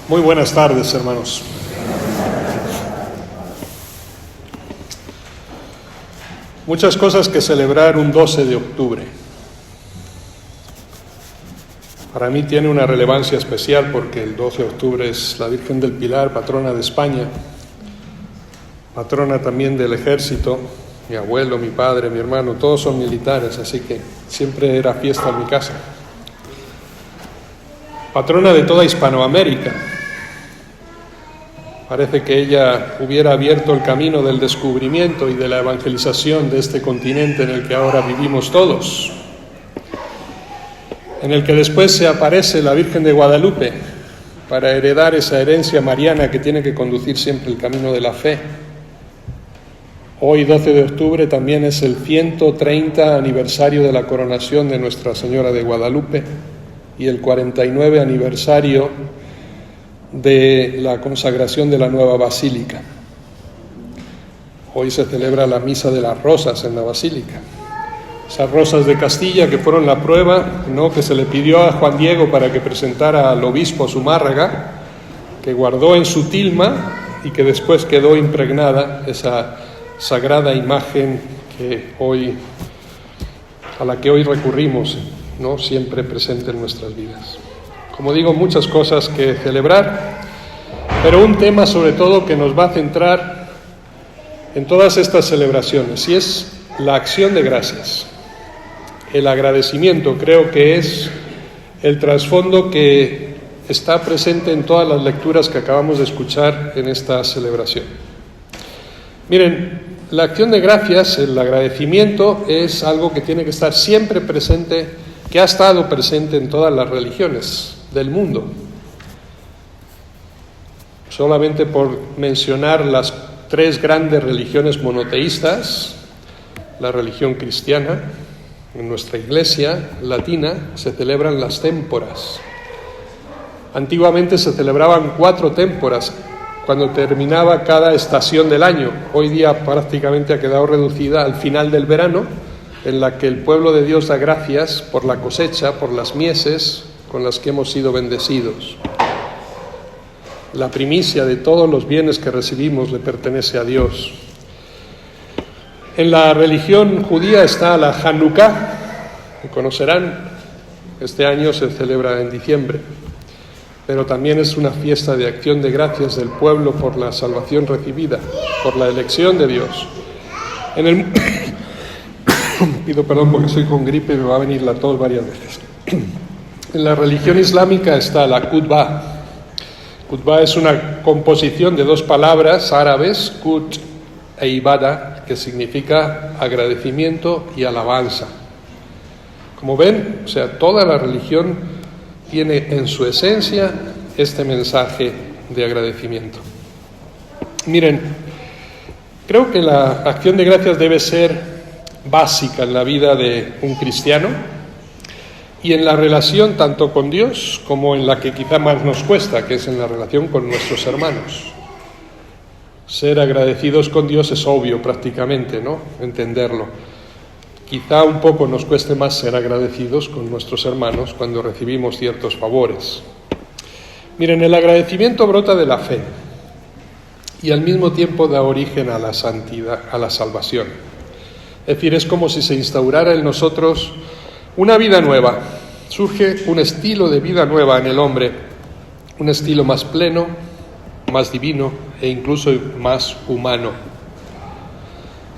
Muy buenas tardes, hermanos. Muchas cosas que celebrar un 12 de octubre. Para mí tiene una relevancia especial porque el 12 de octubre es la Virgen del Pilar, patrona de España, patrona también del ejército. Mi abuelo, mi padre, mi hermano, todos son militares, así que siempre era fiesta en mi casa. Patrona de toda Hispanoamérica. Parece que ella hubiera abierto el camino del descubrimiento y de la evangelización de este continente en el que ahora vivimos todos, en el que después se aparece la Virgen de Guadalupe para heredar esa herencia mariana que tiene que conducir siempre el camino de la fe. Hoy, 12 de octubre, también es el 130 aniversario de la coronación de Nuestra Señora de Guadalupe y el 49 aniversario de la consagración de la nueva basílica. Hoy se celebra la Misa de las Rosas en la basílica. Esas rosas de Castilla que fueron la prueba, ¿no?, que se le pidió a Juan Diego para que presentara al obispo Zumárraga, que guardó en su tilma y que después quedó impregnada esa sagrada imagen a la que hoy recurrimos, ¿no?, siempre presente en nuestras vidas. Como digo, muchas cosas que celebrar, pero un tema sobre todo que nos va a centrar en todas estas celebraciones, y es la acción de gracias. El agradecimiento creo que es el trasfondo que está presente en todas las lecturas que acabamos de escuchar en esta celebración. Miren, la acción de gracias, el agradecimiento, es algo que tiene que estar siempre presente, que ha estado presente en todas las religiones del mundo. Solamente por mencionar las tres grandes religiones monoteístas, la religión cristiana, en nuestra iglesia latina se celebran las témporas. Antiguamente se celebraban 4 témporas cuando terminaba cada estación del año. Hoy día prácticamente ha quedado reducida al final del verano, en la que el pueblo de Dios da gracias por la cosecha, por las mieses con las que hemos sido bendecidos. La primicia de todos los bienes que recibimos le pertenece a Dios. En la religión judía está la Hanukkah, que conocerán, este año se celebra en diciembre, pero también es una fiesta de acción de gracias del pueblo por la salvación recibida, por la elección de Dios. Pido perdón porque estoy con gripe y me va a venir la tos varias veces. En la religión islámica está la Qutbah. Qutbah es una composición de 2 palabras árabes, qut e ibada, que significa agradecimiento y alabanza. Como ven, o sea, toda la religión tiene en su esencia este mensaje de agradecimiento. Miren, creo que la acción de gracias debe ser básica en la vida de un cristiano y en la relación tanto con Dios como en la que quizá más nos cuesta, que es en la relación con nuestros hermanos. Ser agradecidos con Dios es obvio prácticamente, ¿no?, entenderlo. Quizá un poco nos cueste más ser agradecidos con nuestros hermanos cuando recibimos ciertos favores. Miren, el agradecimiento brota de la fe y al mismo tiempo da origen a la santidad, a la salvación. Es decir, es como si se instaurara en nosotros una vida nueva. Surge un estilo de vida nueva en el hombre, un estilo más pleno, más divino e incluso más humano.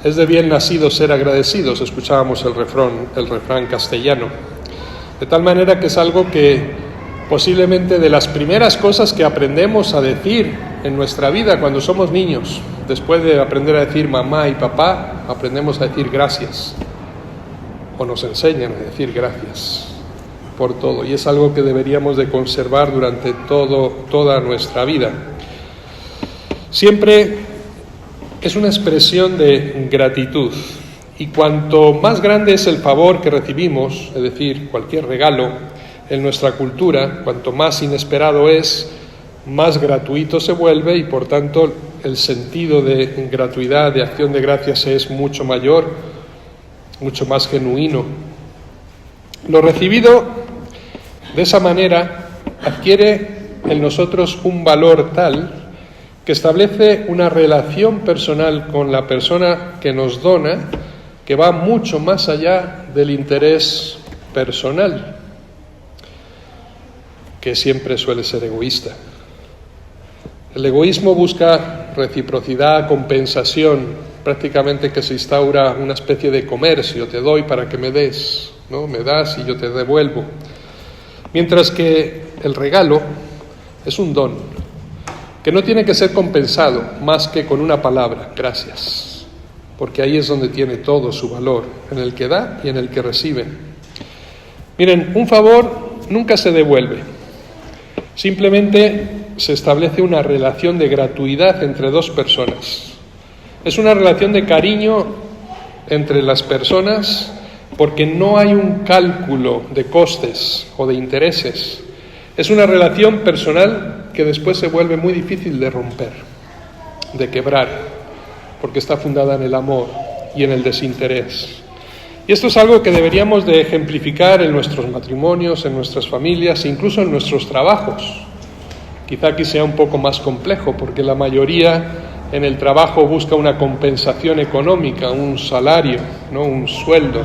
Es de bien nacido ser agradecidos, escuchábamos el refrán castellano. De tal manera que es algo que posiblemente de las primeras cosas que aprendemos a decir en nuestra vida cuando somos niños, después de aprender a decir mamá y papá, aprendemos a decir gracias, o nos enseñan a decir gracias por todo, y es algo que deberíamos de conservar durante toda nuestra vida. Siempre es una expresión de gratitud, y cuanto más grande es el favor que recibimos, es decir, cualquier regalo en nuestra cultura, cuanto más inesperado es, más gratuito se vuelve y por tanto el sentido de gratuidad, de acción de gracias es mucho mayor, mucho más genuino. Lo recibido de esa manera adquiere en nosotros un valor tal que establece una relación personal con la persona que nos dona que va mucho más allá del interés personal, que siempre suele ser egoísta. El egoísmo busca reciprocidad, compensación, prácticamente que se instaura una especie de comercio, te doy para que me des, ¿no? Me das y yo te devuelvo. Mientras que el regalo es un don, que no tiene que ser compensado más que con una palabra, gracias, porque ahí es donde tiene todo su valor, en el que da y en el que recibe. Miren, un favor nunca se devuelve, simplemente se establece una relación de gratuidad entre dos personas. Es una relación de cariño entre las personas porque no hay un cálculo de costes o de intereses. Es una relación personal que después se vuelve muy difícil de romper, de quebrar, porque está fundada en el amor y en el desinterés. Y esto es algo que deberíamos de ejemplificar en nuestros matrimonios, en nuestras familias, incluso en nuestros trabajos. Quizá aquí sea un poco más complejo, porque la mayoría en el trabajo busca una compensación económica, un salario, ¿no? Un sueldo.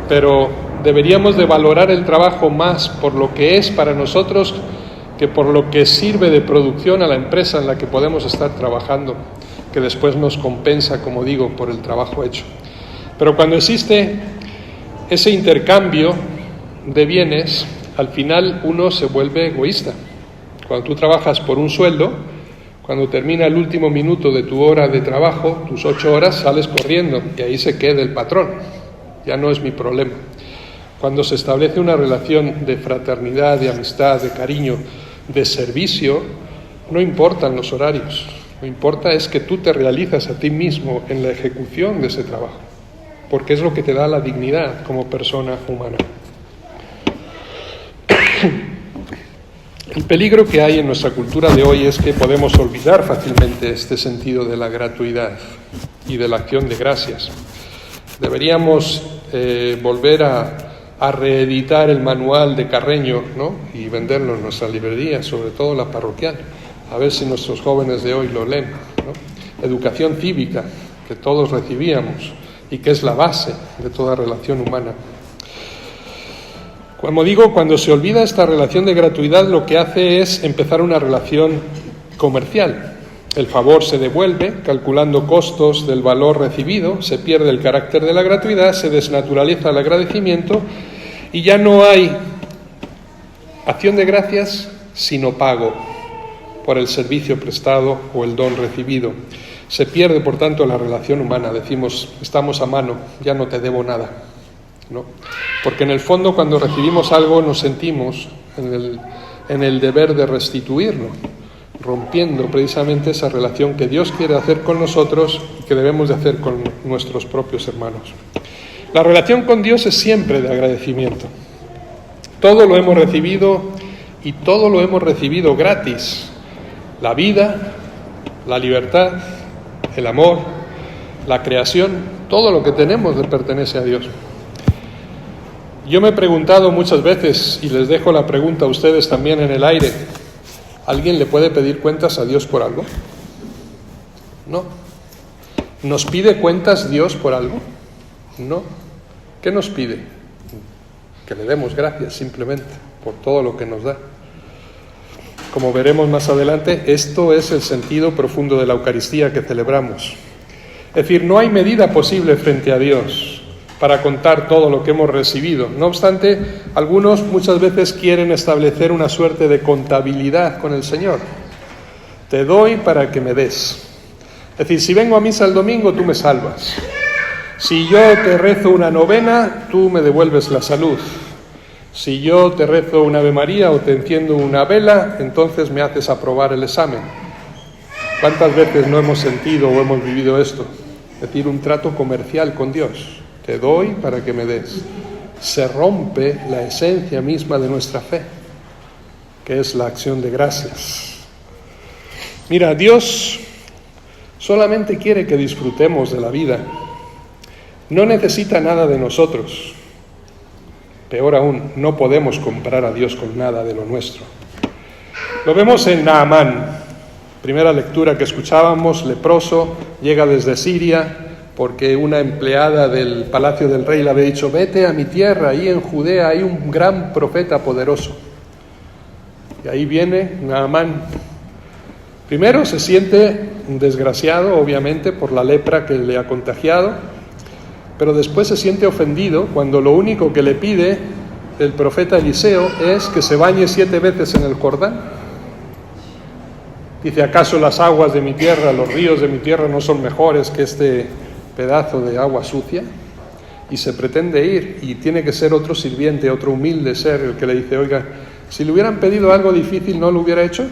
Pero deberíamos de valorar el trabajo más por lo que es para nosotros que por lo que sirve de producción a la empresa en la que podemos estar trabajando, que después nos compensa, como digo, por el trabajo hecho. Pero cuando existe ese intercambio de bienes, al final uno se vuelve egoísta. Cuando tú trabajas por un sueldo, cuando termina el último minuto de tu hora de trabajo, tus 8 horas, sales corriendo y ahí se queda el patrón. Ya no es mi problema. Cuando se establece una relación de fraternidad, de amistad, de cariño, de servicio, no importan los horarios. Lo que importa es que tú te realizas a ti mismo en la ejecución de ese trabajo, porque es lo que te da la dignidad como persona humana. El peligro que hay en nuestra cultura de hoy es que podemos olvidar fácilmente este sentido de la gratuidad y de la acción de gracias. Deberíamos volver a reeditar el manual de Carreño, ¿no? Y venderlo en nuestra librería, sobre todo la parroquial, a ver si nuestros jóvenes de hoy lo leen, ¿no? Educación cívica, que todos recibíamos y que es la base de toda relación humana. Como digo, cuando se olvida esta relación de gratuidad, lo que hace es empezar una relación comercial. El favor se devuelve calculando costos del valor recibido, se pierde el carácter de la gratuidad, se desnaturaliza el agradecimiento y ya no hay acción de gracias sino pago por el servicio prestado o el don recibido. Se pierde, por tanto, la relación humana. Decimos, estamos a mano, ya no te debo nada, ¿no? Porque en el fondo, cuando recibimos algo, nos sentimos en el deber de restituirlo, rompiendo precisamente esa relación que Dios quiere hacer con nosotros y que debemos de hacer con nuestros propios hermanos. La relación con Dios es siempre de agradecimiento. Todo lo hemos recibido y todo lo hemos recibido gratis. La vida, la libertad, el amor, la creación, todo lo que tenemos le pertenece a Dios. Yo me he preguntado muchas veces, y les dejo la pregunta a ustedes también en el aire, ¿alguien le puede pedir cuentas a Dios por algo? No. ¿Nos pide cuentas Dios por algo? No. ¿Qué nos pide? Que le demos gracias simplemente por todo lo que nos da. Como veremos más adelante, esto es el sentido profundo de la Eucaristía que celebramos. Es decir, no hay medida posible frente a Dios para contar todo lo que hemos recibido. No obstante, algunos muchas veces quieren establecer una suerte de contabilidad con el Señor. Te doy para que me des. Es decir, si vengo a misa el domingo, tú me salvas. Si yo te rezo una novena, tú me devuelves la salud. Si yo te rezo una Ave María o te enciendo una vela, entonces me haces aprobar el examen. ¿Cuántas veces no hemos sentido o hemos vivido esto? Es decir, un trato comercial con Dios. Te doy para que me des. Se rompe la esencia misma de nuestra fe, que es la acción de gracias. Mira, Dios solamente quiere que disfrutemos de la vida. No necesita nada de nosotros. Peor aún, no podemos comprar a Dios con nada de lo nuestro. Lo vemos en Naamán, primera lectura que escuchábamos, leproso, llega desde Siria, porque una empleada del palacio del rey le había dicho: vete a mi tierra, ahí en Judea hay un gran profeta poderoso. Y ahí viene Naamán. Primero se siente desgraciado, obviamente, por la lepra que le ha contagiado, pero después se siente ofendido cuando lo único que le pide el profeta Eliseo es que se bañe 7 veces en el Jordán. Dice: ¿acaso las aguas de mi tierra, los ríos de mi tierra no son mejores que este pedazo de agua sucia? Y se pretende ir, y tiene que ser otro sirviente, otro humilde ser el que le dice: oiga, si le hubieran pedido algo difícil, ¿no lo hubiera hecho?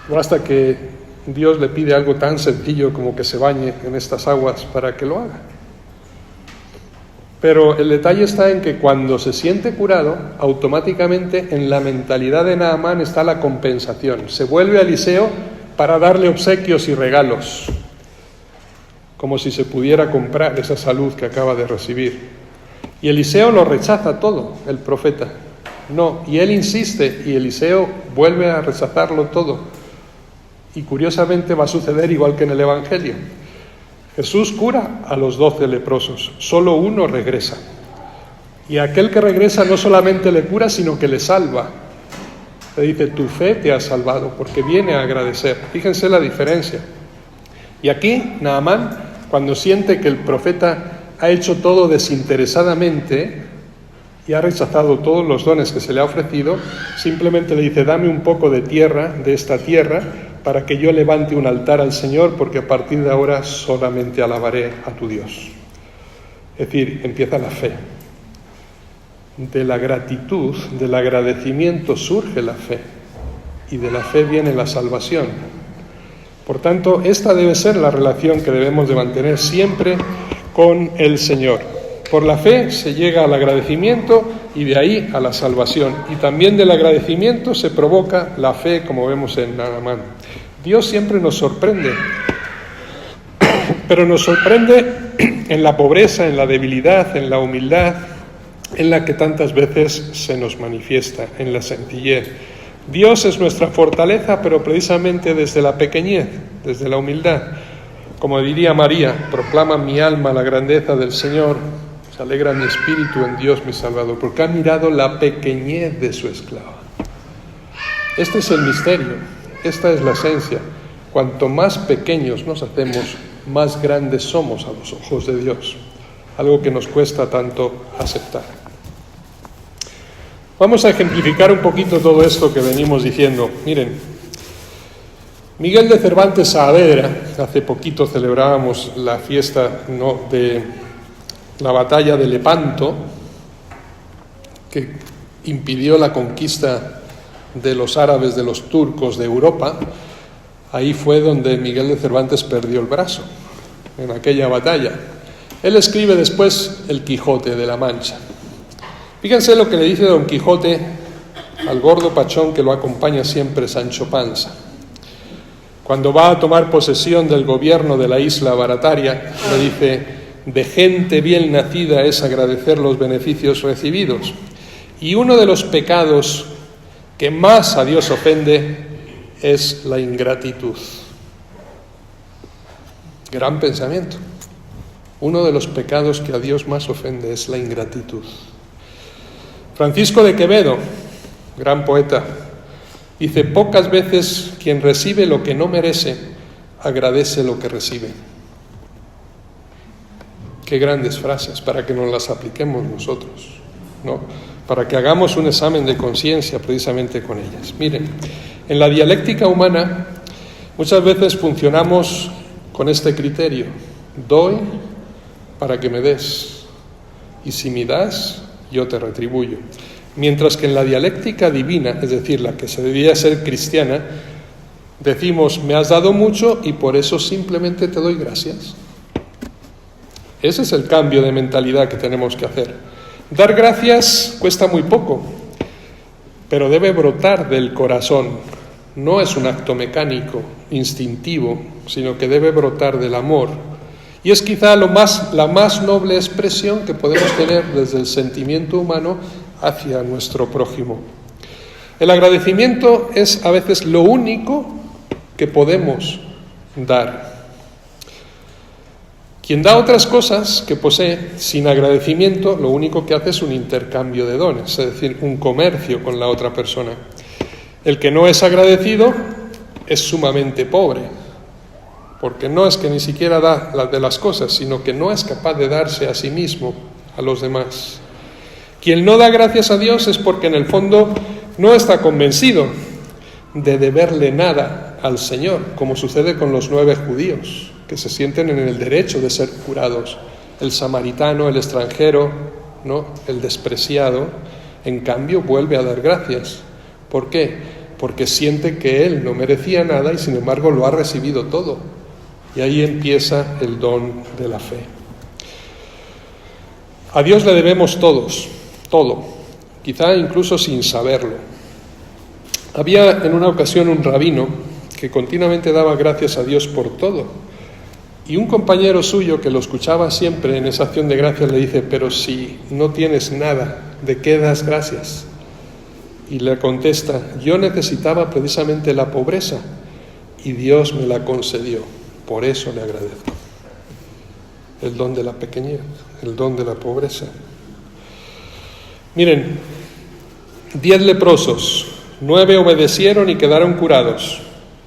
Basta que Dios le pide algo tan sencillo como que se bañe en estas aguas para que lo haga. Pero el detalle está en que cuando se siente curado, automáticamente en la mentalidad de Naamán está la compensación. Se vuelve a Eliseo para darle obsequios y regalos, como si se pudiera comprar esa salud que acaba de recibir. Y Eliseo lo rechaza todo, el profeta. No, y él insiste, y Eliseo vuelve a rechazarlo todo. Y curiosamente va a suceder igual que en el Evangelio. Jesús cura a los 12 leprosos, solo uno regresa. Y aquel que regresa no solamente le cura, sino que le salva. Le dice: tu fe te ha salvado, porque viene a agradecer. Fíjense la diferencia. Y aquí Naamán, cuando siente que el profeta ha hecho todo desinteresadamente y ha rechazado todos los dones que se le ha ofrecido, simplemente le dice: dame un poco de tierra, de esta tierra, para que yo levante un altar al Señor, porque a partir de ahora solamente alabaré a tu Dios. Es decir, empieza la fe. De la gratitud, del agradecimiento surge la fe, y de la fe viene la salvación. Por tanto, esta debe ser la relación que debemos de mantener siempre con el Señor. Por la fe se llega al agradecimiento y de ahí a la salvación. Y también del agradecimiento se provoca la fe, como vemos en Naamán. Dios siempre nos sorprende, pero nos sorprende en la pobreza, en la debilidad, en la humildad, en la que tantas veces se nos manifiesta, en la sencillez. Dios es nuestra fortaleza, pero precisamente desde la pequeñez, desde la humildad. Como diría María: proclama mi alma la grandeza del Señor, se alegra mi espíritu en Dios mi Salvador, porque ha mirado la pequeñez de su esclava. Este es el misterio, esta es la esencia. Cuanto más pequeños nos hacemos, más grandes somos a los ojos de Dios, algo que nos cuesta tanto aceptar. Vamos a ejemplificar un poquito todo esto que venimos diciendo. Miren, Miguel de Cervantes Saavedra, hace poquito celebrábamos la fiesta de la batalla de Lepanto, que impidió la conquista de los árabes, de los turcos de Europa. Ahí fue donde Miguel de Cervantes perdió el brazo, en aquella batalla. Él escribe después el Quijote de la Mancha. Fíjense lo que le dice Don Quijote al gordo pachón que lo acompaña siempre, Sancho Panza. Cuando va a tomar posesión del gobierno de la isla Barataria, le dice: de gente bien nacida es agradecer los beneficios recibidos. Y uno de los pecados que más a Dios ofende es la ingratitud. Gran pensamiento. Uno de los pecados que a Dios más ofende es la ingratitud. Francisco de Quevedo, gran poeta, dice: pocas veces quien recibe lo que no merece agradece lo que recibe. Qué grandes frases para que nos las apliquemos nosotros, ¿no? Para que hagamos un examen de conciencia precisamente con ellas. Miren, en la dialéctica humana muchas veces funcionamos con este criterio: doy para que me des, y si me das, yo te retribuyo. Mientras que en la dialéctica divina, es decir, la que se debía ser cristiana, decimos: me has dado mucho y por eso simplemente te doy gracias. Ese es el cambio de mentalidad que tenemos que hacer. Dar gracias cuesta muy poco, pero debe brotar del corazón. No es un acto mecánico, instintivo, sino que debe brotar del amor. Y es quizá la más noble expresión que podemos tener desde el sentimiento humano hacia nuestro prójimo. El agradecimiento es a veces lo único que podemos dar. Quien da otras cosas que posee sin agradecimiento, lo único que hace es un intercambio de dones, es decir, un comercio con la otra persona. El que no es agradecido es sumamente pobre, porque no es que ni siquiera da las de las cosas, sino que no es capaz de darse a sí mismo, a los demás. Quien no da gracias a Dios es porque en el fondo no está convencido de deberle nada al Señor, como sucede con los 9 judíos, que se sienten en el derecho de ser curados. El samaritano, el extranjero, ¿no?, el despreciado, en cambio vuelve a dar gracias. ¿Por qué? Porque siente que él no merecía nada y sin embargo lo ha recibido todo. Y ahí empieza el don de la fe. A Dios le debemos todos, todo, quizá incluso sin saberlo. Había en una ocasión un rabino que continuamente daba gracias a Dios por todo. Y un compañero suyo que lo escuchaba siempre en esa acción de gracias le dice: pero si no tienes nada, ¿de qué das gracias? Y le contesta: yo necesitaba precisamente la pobreza y Dios me la concedió, por eso le agradezco. El don de la pequeñez, el don de la pobreza. Miren, 10 leprosos, 9 obedecieron y quedaron curados.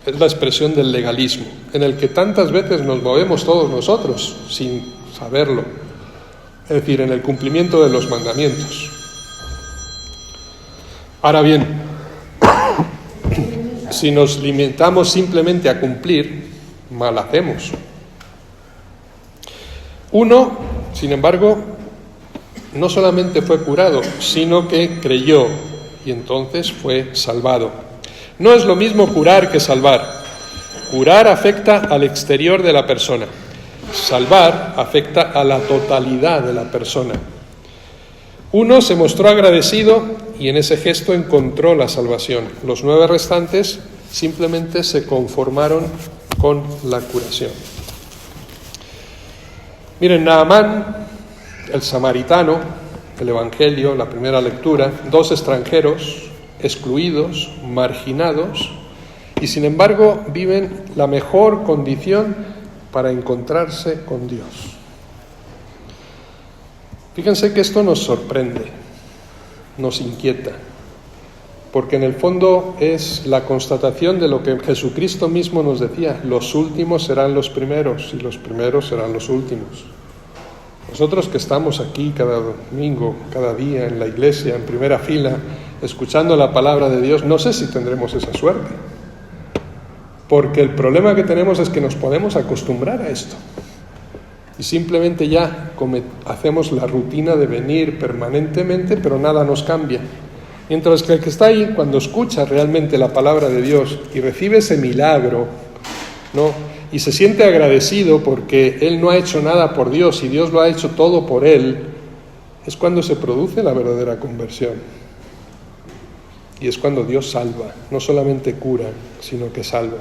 Es la expresión del legalismo, en el que tantas veces nos movemos todos nosotros, sin saberlo. Es decir, en el cumplimiento de los mandamientos. Ahora bien, si nos limitamos simplemente a cumplir, mal hacemos. Uno, sin embargo, no solamente fue curado, sino que creyó y entonces fue salvado. No es lo mismo curar que salvar. Curar afecta al exterior de la persona. Salvar afecta a la totalidad de la persona. Uno se mostró agradecido y en ese gesto encontró la salvación. Los 9 restantes simplemente se conformaron con la curación. Miren, Naamán, el samaritano, el Evangelio, la primera lectura, 2 extranjeros, excluidos, marginados, y sin embargo viven la mejor condición para encontrarse con Dios. Fíjense que esto nos sorprende, nos inquieta, porque en el fondo es la constatación de lo que Jesucristo mismo nos decía: los últimos serán los primeros y los primeros serán los últimos. Nosotros que estamos aquí cada domingo, cada día en la iglesia, en primera fila, escuchando la palabra de Dios, no sé si tendremos esa suerte. Porque el problema que tenemos es que nos podemos acostumbrar a esto. Y simplemente ya hacemos la rutina de venir permanentemente, pero nada nos cambia. Mientras que el que está ahí, cuando escucha realmente la palabra de Dios y recibe ese milagro, ¿no?, y se siente agradecido porque él no ha hecho nada por Dios y Dios lo ha hecho todo por él, es cuando se produce la verdadera conversión. Y es cuando Dios salva, no solamente cura, sino que salva.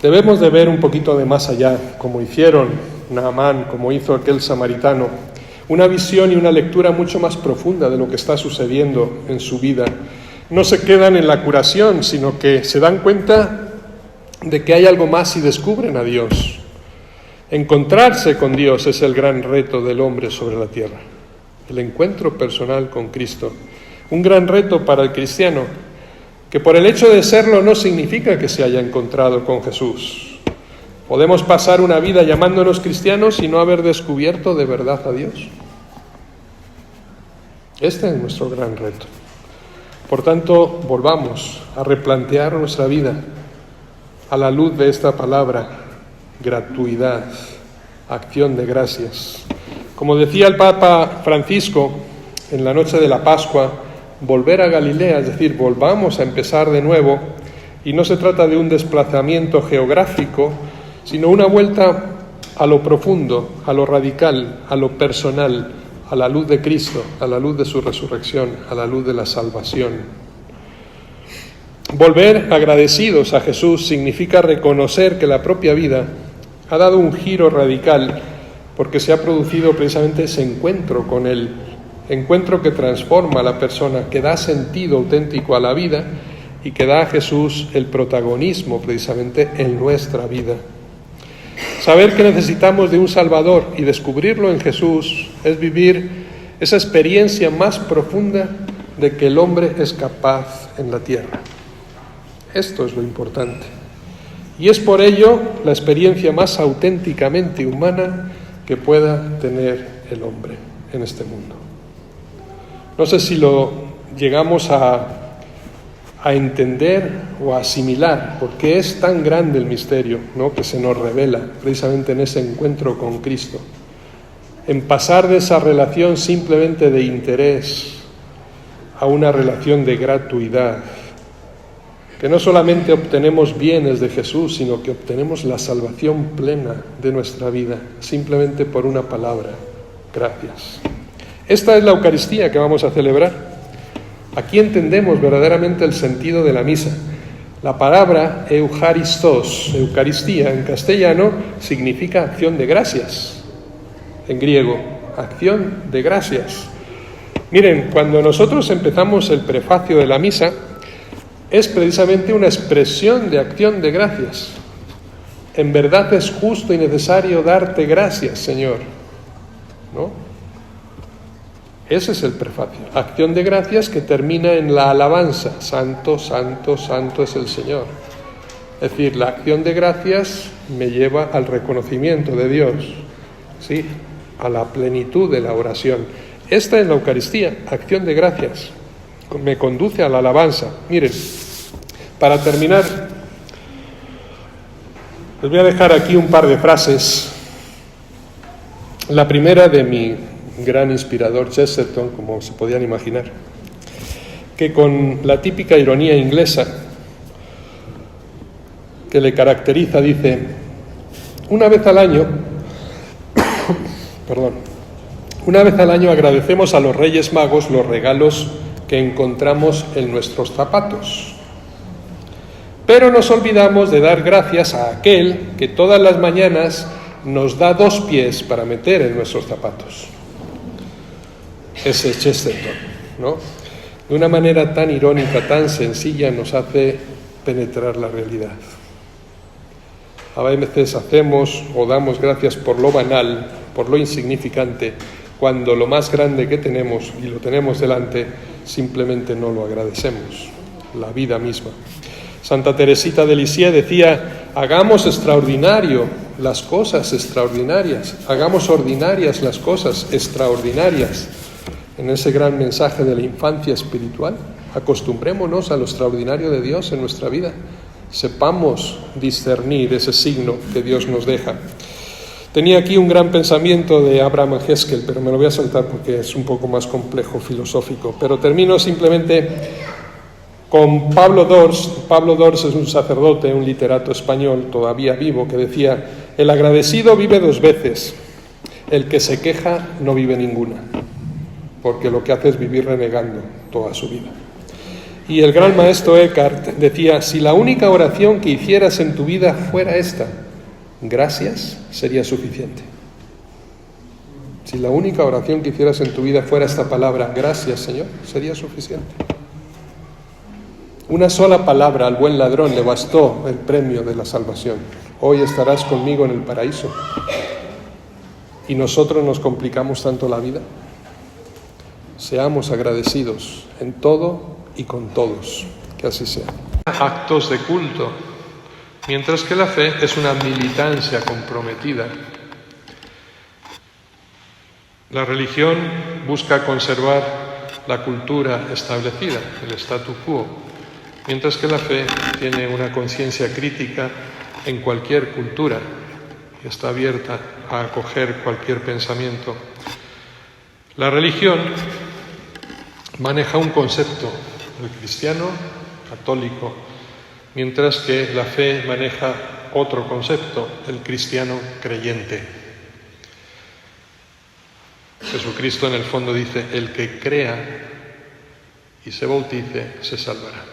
Debemos de ver un poquito de más allá, como hicieron Naamán, como hizo aquel samaritano, una visión y una lectura mucho más profunda de lo que está sucediendo en su vida. No se quedan en la curación, sino que se dan cuenta de que hay algo más y descubren a Dios. Encontrarse con Dios es el gran reto del hombre sobre la tierra. El encuentro personal con Cristo. Un gran reto para el cristiano, que por el hecho de serlo no significa que se haya encontrado con Jesús. Podemos pasar una vida llamándonos cristianos y no haber descubierto de verdad a Dios. Este es nuestro gran reto. Por tanto, volvamos a replantear nuestra vida a la luz de esta palabra: gratuidad, acción de gracias. Como decía el Papa Francisco en la noche de la Pascua, volver a Galilea, es decir, volvamos a empezar de nuevo, y no se trata de un desplazamiento geográfico, sino una vuelta a lo profundo, a lo radical, a lo personal, a la luz de Cristo, a la luz de su resurrección, a la luz de la salvación. Volver agradecidos a Jesús significa reconocer que la propia vida ha dado un giro radical porque se ha producido precisamente ese encuentro con Él encuentro que transforma a la persona, que da sentido auténtico a la vida y que da a Jesús el protagonismo precisamente en nuestra vida. Saber que necesitamos de un Salvador y descubrirlo en Jesús es vivir esa experiencia más profunda de que el hombre es capaz en la tierra. Esto es lo importante. Y es por ello la experiencia más auténticamente humana que pueda tener el hombre en este mundo. No sé si lo llegamos a entender o a asimilar, porque es tan grande el misterio, ¿no?, que se nos revela precisamente en ese encuentro con Cristo, en pasar de esa relación simplemente de interés a una relación de gratuidad, que no solamente obtenemos bienes de Jesús, sino que obtenemos la salvación plena de nuestra vida, simplemente por una palabra: gracias. Esta es la Eucaristía que vamos a celebrar. Aquí entendemos verdaderamente el sentido de la misa. La palabra Eucharistos, Eucaristía, en castellano, significa acción de gracias. En griego, acción de gracias. Miren, cuando nosotros empezamos el prefacio de la misa, es precisamente una expresión de acción de gracias. En verdad es justo y necesario darte gracias, Señor, ¿no? Ese es el prefacio, acción de gracias que termina en la alabanza: santo, santo, santo es el Señor. Es decir, la acción de gracias me lleva al reconocimiento de Dios, ¿sí?, a la plenitud de la oración. Esta es la Eucaristía, acción de gracias, me conduce a la alabanza. Miren, para terminar, les voy a dejar aquí un par de frases. La primera de mi gran inspirador Chesterton, como se podían imaginar, que con la típica ironía inglesa que le caracteriza dice: una vez al año agradecemos a los Reyes Magos los regalos que encontramos en nuestros zapatos, pero nos olvidamos de dar gracias a aquel que todas las mañanas nos da 2 pies para meter en nuestros zapatos. Ese es Chesterton, ¿no? De una manera tan irónica, tan sencilla, nos hace penetrar la realidad. A veces hacemos o damos gracias por lo banal, por lo insignificante, cuando lo más grande que tenemos, y lo tenemos delante, simplemente no lo agradecemos, la vida misma. Santa Teresita de Lisieux decía: hagamos extraordinario las cosas extraordinarias, hagamos ordinarias las cosas extraordinarias. En ese gran mensaje de la infancia espiritual, acostumbrémonos a lo extraordinario de Dios en nuestra vida. Sepamos discernir ese signo que Dios nos deja. Tenía aquí un gran pensamiento de Abraham Haskell, pero me lo voy a saltar porque es un poco más complejo, filosófico. Pero termino simplemente con Pablo Dors. Pablo Dors es un sacerdote, un literato español todavía vivo, que decía: el agradecido vive 2 veces, el que se queja no vive ninguna, porque lo que hace es vivir renegando toda su vida. Y el gran maestro Eckhart decía: si la única oración que hicieras en tu vida fuera esta, gracias, sería suficiente. Si la única oración que hicieras en tu vida fuera esta palabra, gracias, Señor, sería suficiente. Una sola palabra al buen ladrón le bastó el premio de la salvación: hoy estarás conmigo en el paraíso. ¿Y nosotros nos complicamos tanto la vida? Seamos agradecidos en todo y con todos, que así sea. Actos de culto, mientras que la fe es una militancia comprometida. La religión busca conservar la cultura establecida, el statu quo, mientras que la fe tiene una conciencia crítica en cualquier cultura y está abierta a acoger cualquier pensamiento. La religión maneja un concepto, el cristiano católico, mientras que la fe maneja otro concepto, el cristiano creyente. Jesucristo en el fondo dice: el que crea y se bautice se salvará.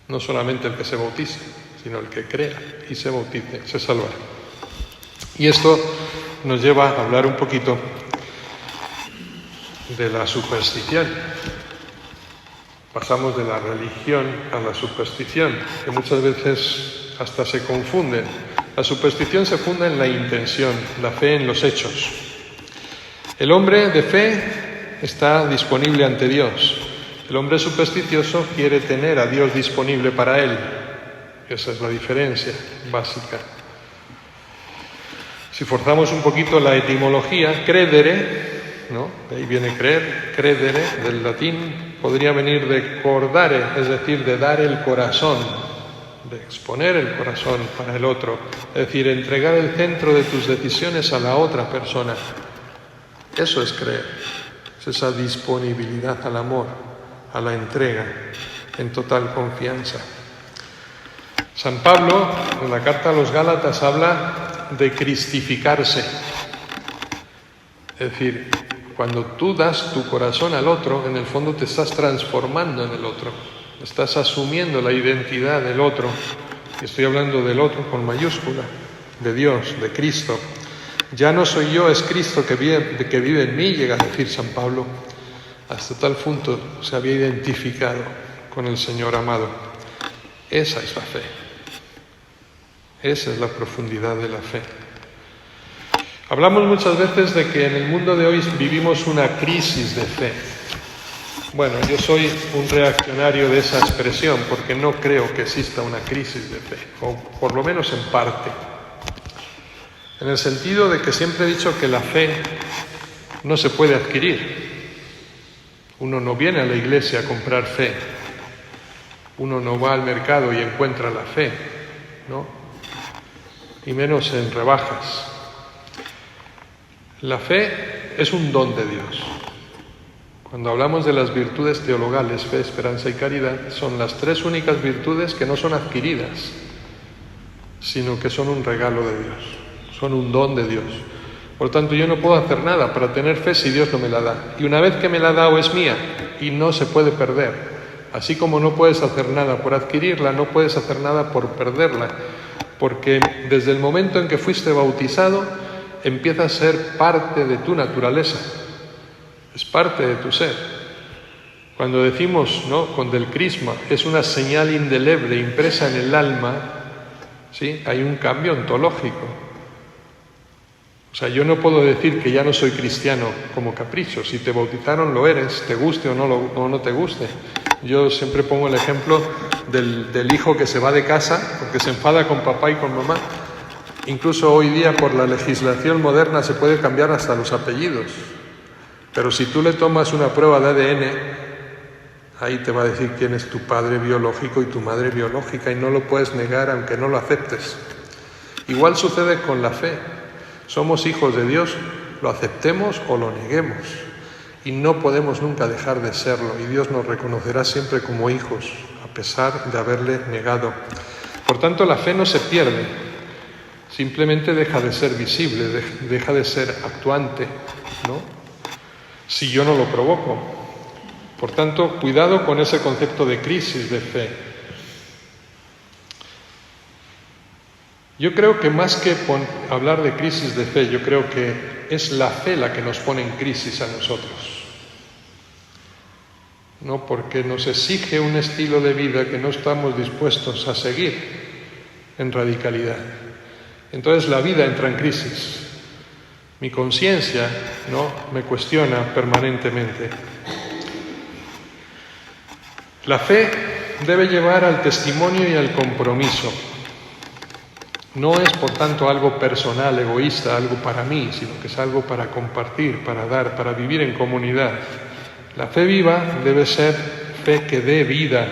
No solamente el que se bautice, sino el que crea y se bautice se salvará. Y esto nos lleva a hablar un poquito de la superstición. Pasamos de la religión a la superstición, que muchas veces hasta se confunden. La superstición se funda en la intención, la fe en los hechos. El hombre de fe está disponible ante Dios. El hombre supersticioso quiere tener a Dios disponible para él. Esa es la diferencia básica. Si forzamos un poquito la etimología, credere, ¿no? De ahí viene creer, credere, del latín, podría venir de cordare, es decir, de dar el corazón, de exponer el corazón para el otro, es decir, entregar el centro de tus decisiones a la otra persona. Eso es creer, es esa disponibilidad al amor, a la entrega, en total confianza. San Pablo, en la carta a los Gálatas, habla de cristificarse, es decir, cuando tú das tu corazón al otro, en el fondo te estás transformando en el otro, estás asumiendo la identidad del otro, y estoy hablando del otro con mayúscula, de Dios, de Cristo. Ya no soy yo, es Cristo que vive en mí, llega a decir San Pablo. Hasta tal punto se había identificado con el Señor amado. Esa es la fe. Esa es la profundidad de la fe. Hablamos muchas veces de que en el mundo de hoy vivimos una crisis de fe. Bueno, yo soy un reaccionario de esa expresión porque no creo que exista una crisis de fe, o por lo menos en parte. En el sentido de que siempre he dicho que la fe no se puede adquirir. Uno no viene a la iglesia a comprar fe. Uno no va al mercado y encuentra la fe, ¿no? Y menos en rebajas. La fe es un don de Dios. Cuando hablamos de las virtudes teologales, fe, esperanza y caridad, son las tres únicas virtudes que no son adquiridas, sino que son un regalo de Dios, son un don de Dios. Por tanto, yo no puedo hacer nada para tener fe si Dios no me la da. Y una vez que me la ha dado es mía y no se puede perder. Así como no puedes hacer nada por adquirirla, no puedes hacer nada por perderla. Porque desde el momento en que fuiste bautizado, empieza a ser parte de tu naturaleza. Es parte de tu ser. Cuando decimos, ¿no?, con del crisma, es una señal indeleble impresa en el alma, ¿sí?, hay un cambio ontológico. O sea, yo no puedo decir que ya no soy cristiano como capricho. Si te bautizaron, lo eres, te guste o no te guste. Yo siempre pongo el ejemplo del hijo que se va de casa porque se enfada con papá y con mamá. Incluso hoy día, por la legislación moderna, se puede cambiar hasta los apellidos. Pero si tú le tomas una prueba de ADN, ahí te va a decir quién es tu padre biológico y tu madre biológica, y no lo puedes negar aunque no lo aceptes. Igual sucede con la fe. Somos hijos de Dios, lo aceptemos o lo neguemos, y no podemos nunca dejar de serlo, y Dios nos reconocerá siempre como hijos, a pesar de haberle negado. Por tanto, la fe no se pierde, simplemente deja de ser visible, deja de ser actuante, ¿no?, si yo no lo provoco. Por tanto, cuidado con ese concepto de crisis de fe. Yo creo que más que hablar de crisis de fe, yo creo que es la fe la que nos pone en crisis a nosotros. No, porque nos exige un estilo de vida que no estamos dispuestos a seguir en radicalidad. Entonces la vida entra en crisis. Mi conciencia, ¿no?, me cuestiona permanentemente. La fe debe llevar al testimonio y al compromiso. No es, por tanto, algo personal, egoísta, algo para mí, sino que es algo para compartir, para dar, para vivir en comunidad. La fe viva debe ser fe que dé vida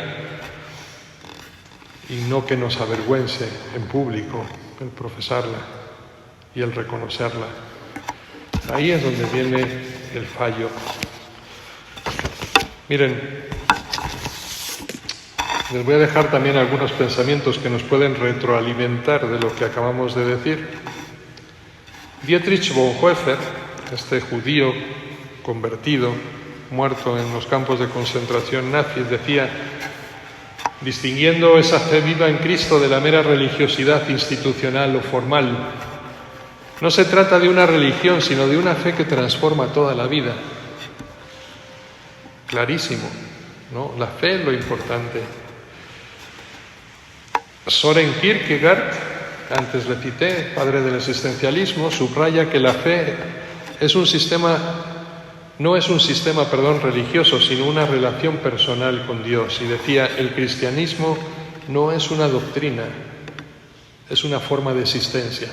y no que nos avergüence en público el profesarla y el reconocerla. Ahí es donde viene el fallo. Miren, les voy a dejar también algunos pensamientos que nos pueden retroalimentar de lo que acabamos de decir. Dietrich Bonhoeffer, este judío convertido, muerto en los campos de concentración nazis, decía, distinguiendo esa fe viva en Cristo de la mera religiosidad institucional o formal, no se trata de una religión, sino de una fe que transforma toda la vida. clarísimo, ¿no? La fe es lo importante. Soren Kierkegaard, antes le cité, padre del existencialismo, subraya que la fe no es un sistema religioso, sino una relación personal con Dios. Y decía, el cristianismo no es una doctrina, es una forma de existencia,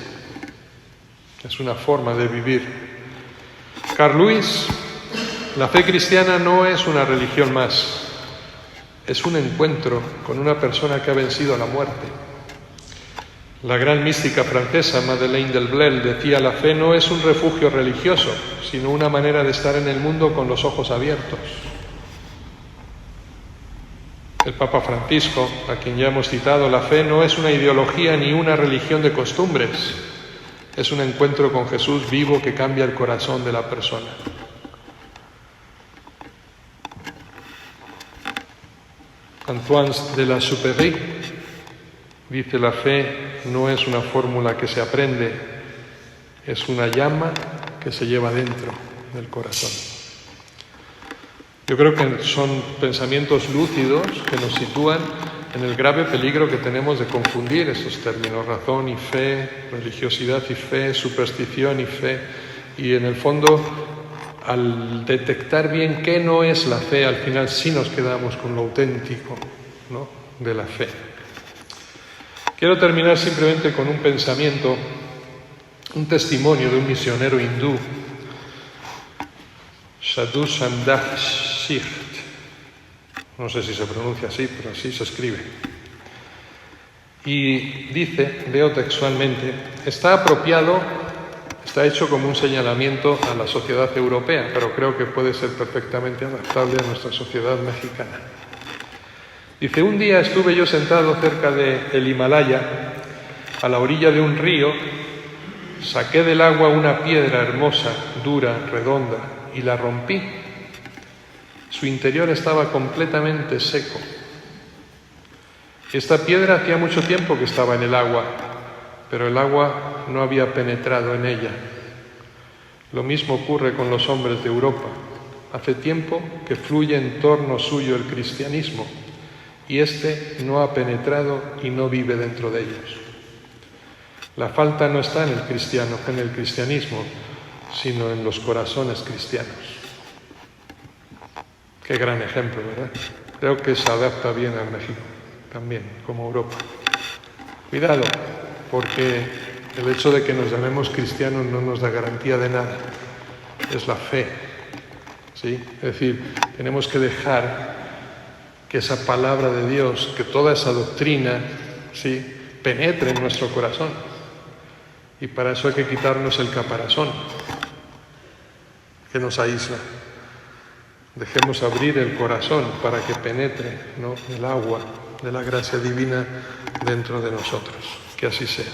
es una forma de vivir. Carl Lewis, la fe cristiana no es una religión más, es un encuentro con una persona que ha vencido a la muerte. La gran mística francesa Madeleine d'Albret decía, la fe no es un refugio religioso, sino una manera de estar en el mundo con los ojos abiertos. El Papa Francisco, a quien ya hemos citado, la fe no es una ideología ni una religión de costumbres, es un encuentro con Jesús vivo que cambia el corazón de la persona. Antoine de la Supéry dice, la fe no es una fórmula que se aprende, es una llama que se lleva dentro del corazón. Yo creo que son pensamientos lúcidos que nos sitúan en el grave peligro que tenemos de confundir esos términos, razón y fe, religiosidad y fe, superstición y fe, y en el fondo, al detectar bien qué no es la fe, al final sí nos quedamos con lo auténtico, ¿no?, de la fe. Quiero terminar simplemente con un pensamiento, un testimonio de un misionero hindú, Sadhu Sandakh Sikh. No sé si se pronuncia así, pero así se escribe. Y dice, leo textualmente, está hecho como un señalamiento a la sociedad europea, pero creo que puede ser perfectamente adaptable a nuestra sociedad mexicana. Dice, un día estuve yo sentado cerca del Himalaya, a la orilla de un río, saqué del agua una piedra hermosa, dura, redonda, y la rompí. Su interior estaba completamente seco. Esta piedra hacía mucho tiempo que estaba en el agua, pero el agua no había penetrado en ella. Lo mismo ocurre con los hombres de Europa. Hace tiempo que fluye en torno suyo el cristianismo, y éste no ha penetrado y no vive dentro de ellos. La falta no está en el cristianismo, sino en los corazones cristianos. Qué gran ejemplo, ¿verdad? Creo que se adapta bien a México, también, como Europa. Cuidado, porque el hecho de que nos llamemos cristianos no nos da garantía de nada. Es la fe, ¿sí? Es decir, tenemos que dejar que esa palabra de Dios, que toda esa doctrina, ¿sí?, penetre en nuestro corazón. Y para eso hay que quitarnos el caparazón que nos aísla. Dejemos abrir el corazón para que penetre, ¿no?, el agua de la gracia divina dentro de nosotros. Que así sea.